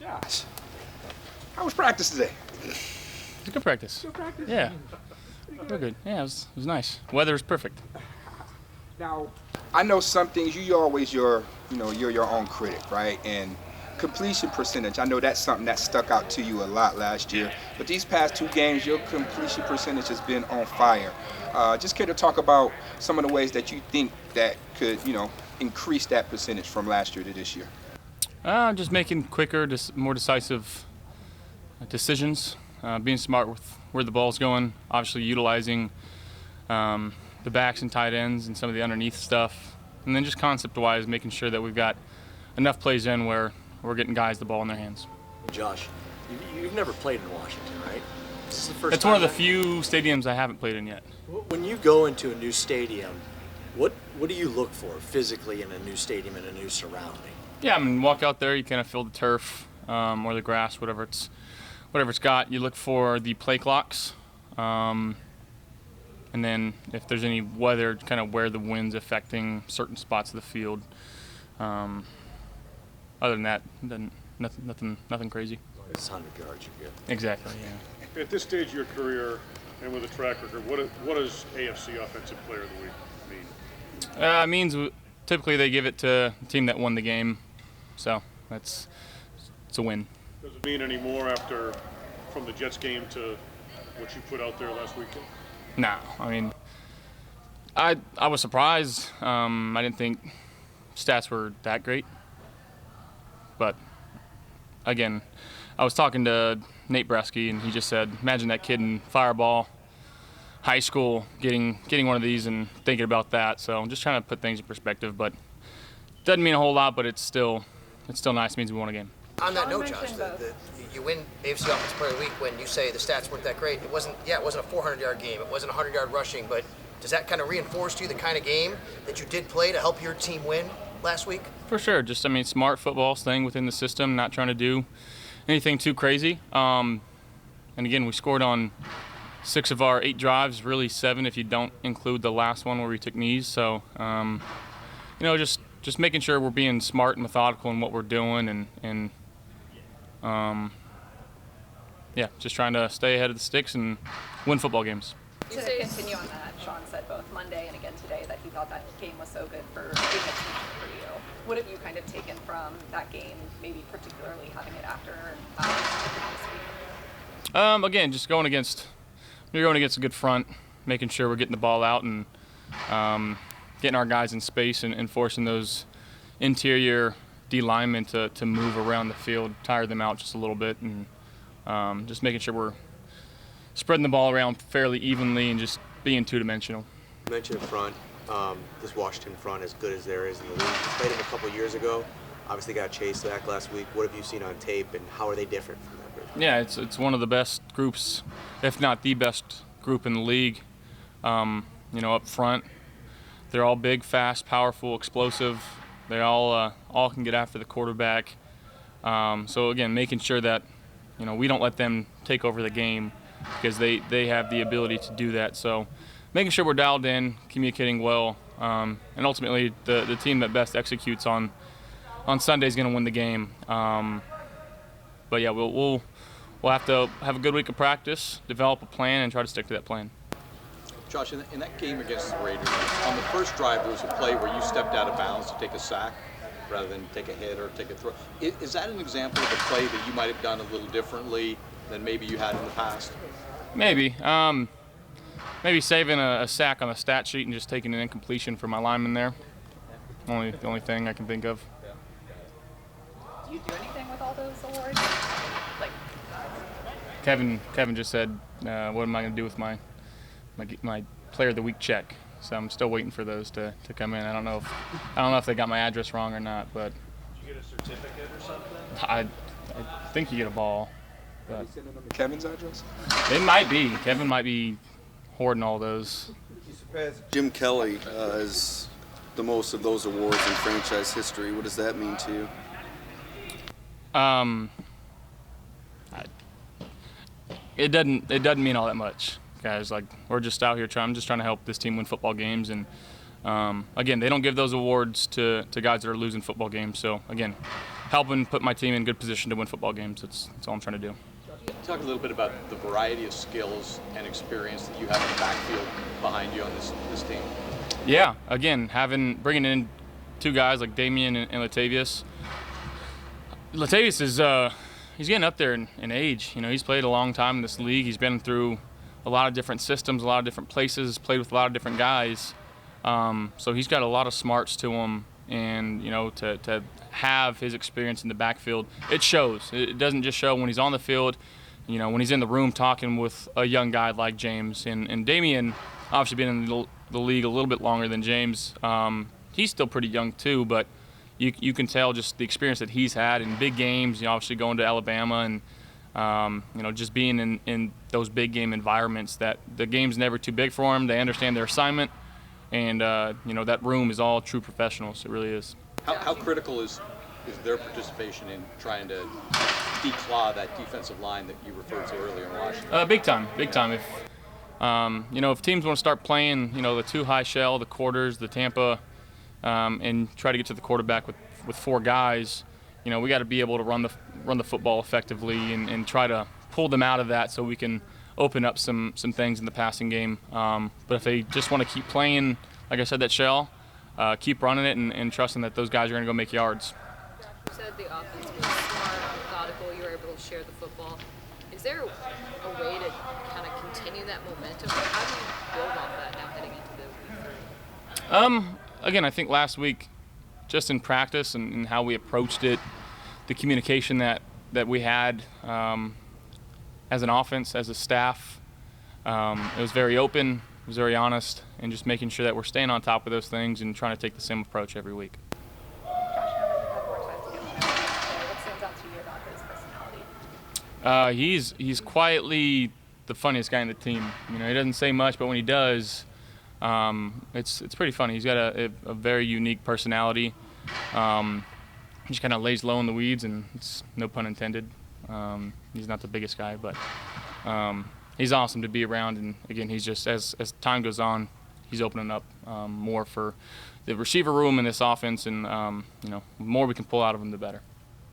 Josh, how was practice today? It's a good practice. Good practice? Yeah. We're good. Yeah, it was nice. Weather was perfect. Now, I know some things you're always you're your own critic, right? And completion percentage, I know that's something that stuck out to you a lot last year. But these past 2 games, your completion percentage has been on fire. Just care to talk about some of the ways that you think that could, increase that percentage from last year to this year. Just making quicker, more decisive decisions, being smart with where the ball's going, obviously utilizing the backs and tight ends and some of the underneath stuff, and then just concept-wise making sure that we've got enough plays in where we're getting guys the ball in their hands. Josh, you've never played in Washington, right? This is the first It's one of the few stadiums I haven't played in yet. When you go into a new stadium, what do you look for physically in a new stadium and a new surrounding? Yeah, I mean, walk out there, you kind of feel the turf or the grass, whatever it's got. You look for the play clocks, and then if there's any weather, kind of where the wind's affecting certain spots of the field. Other than that, nothing crazy. It's 100 yards, you're good. Exactly. Yeah. At this stage of your career and with a track record, what does AFC Offensive Player of the Week mean? It means typically they give it to the team that won the game, so it's a win. Does it mean any more from the Jets game to what you put out there last weekend? No, I mean, I was surprised. I didn't think stats were that great, but again, I was talking to Nate Bresky, and he just said, imagine that kid in Fireball high school getting one of these and thinking about that. So I'm just trying to put things in perspective, but it doesn't mean a whole lot, but it's still nice. It means we won a game. On that note, Josh, you win AFC Offensive Player of the Week when you say the stats weren't that great. It wasn't a 400-yard game. It wasn't a 100-yard rushing, but does that kind of reinforce to you the kind of game that you did play to help your team win last week? For sure. Just, smart football, staying within the system, not trying to do anything too crazy. And again, we scored on 6 of our 8 drives, really 7 if you don't include the last one where we took knees. So, just making sure we're being smart and methodical in what we're doing, and just trying to stay ahead of the sticks and win football games. To continue on that, Sean said both Monday and again today that he thought that game was so good for you. What have you kind of taken from that game, maybe particularly having it after this week? Again, just going against a good front, making sure we're getting the ball out and getting our guys in space and forcing those interior D linemen to move around the field, tire them out just a little bit, and just making sure we're spreading the ball around fairly evenly and just being two-dimensional. You mentioned front, this Washington front as good as there is in the league. You played them a couple years ago. Obviously got Chase back last week. What have you seen on tape, and how are they different from that group? Yeah, it's one of the best groups, if not the best group in the league. Up front, they're all big, fast, powerful, explosive. They all can get after the quarterback. So again, making sure that we don't let them take over the game, because they have the ability to do that. So making sure we're dialed in, communicating well, and ultimately the team that best executes on Sunday is going to win the game. But yeah, we'll have to have a good week of practice, develop a plan, and try to stick to that plan. Josh, in that game against the Raiders, on the first drive there was a play where you stepped out of bounds to take a sack rather than take a hit or take a throw. Is that an example of a play that you might have done a little differently than maybe you had in the past? Maybe. Maybe saving a sack on the stat sheet and just taking an incompletion for my lineman there. The only thing I can think of. Do you do anything with all those awards? Kevin just said, what am I going to do with my Player of the Week check? So I'm still waiting for those to come in. I don't know if they got my address wrong or not, but. Did you get a certificate or something? I think you get a ball. But Kevin's address? They might be. Kevin might be hoarding all those. Jim Kelly is the most of those awards in franchise history. What does that mean to you? It doesn't mean all that much, guys. We're just out here I'm just trying to help this team win football games, and again, they don't give those awards to guys that are losing football games. So again, helping put my team in good position to win football games. That's all I'm trying to do. Talk a little bit about the variety of skills and experience that you have in the backfield behind you on this team. Yeah, again, bringing in two guys like Damian and Latavius. Latavius is he's getting up there in age. You know, he's played a long time in this league. He's been through a lot of different systems, a lot of different places, played with a lot of different guys. So he's got a lot of smarts to him, and you know, to have his experience in the backfield, it shows. It doesn't just show when he's on the field. You know, when he's in the room talking with a young guy like James and Damian, obviously been in the league a little bit longer than James. He's still pretty young too, but you can tell just the experience that he's had in big games. You know, obviously going to Alabama and you know, just being in those big game environments, that the game's never too big for them. They understand their assignment, and you know, that room is all true professionals. It really is. How critical is their participation in trying to declaw that defensive line that you referred to earlier in Washington? Big time. If you know, if teams want to start playing, you know, the two high shell, the quarters, the Tampa, and try to get to the quarterback with four guys, you know, we got to be able to run the football effectively and try to pull them out of that so we can open up some things in the passing game. But if they just want to keep playing, like I said, that shell, keep running it and trusting that those guys are going to go make yards. You said the offense was smart, methodical, you were able to share the football. Is there a way to kind of continue that momentum? How do you build off that now heading into the week 3? Again, I think last week, just in practice and how we approached it, the communication that we had as an offense, as a staff, it was very open, it was very honest, and just making sure that we're staying on top of those things and trying to take the same approach every week. He's quietly the funniest guy in the team. You know, he doesn't say much, but when he does, it's pretty funny. He's got a very unique personality. He just kind of lays low in the weeds, and it's no pun intended. He's not the biggest guy, but he's awesome to be around. And again, he's just as time goes on, he's opening up more for the receiver room in this offense, and you know, the more we can pull out of him, the better.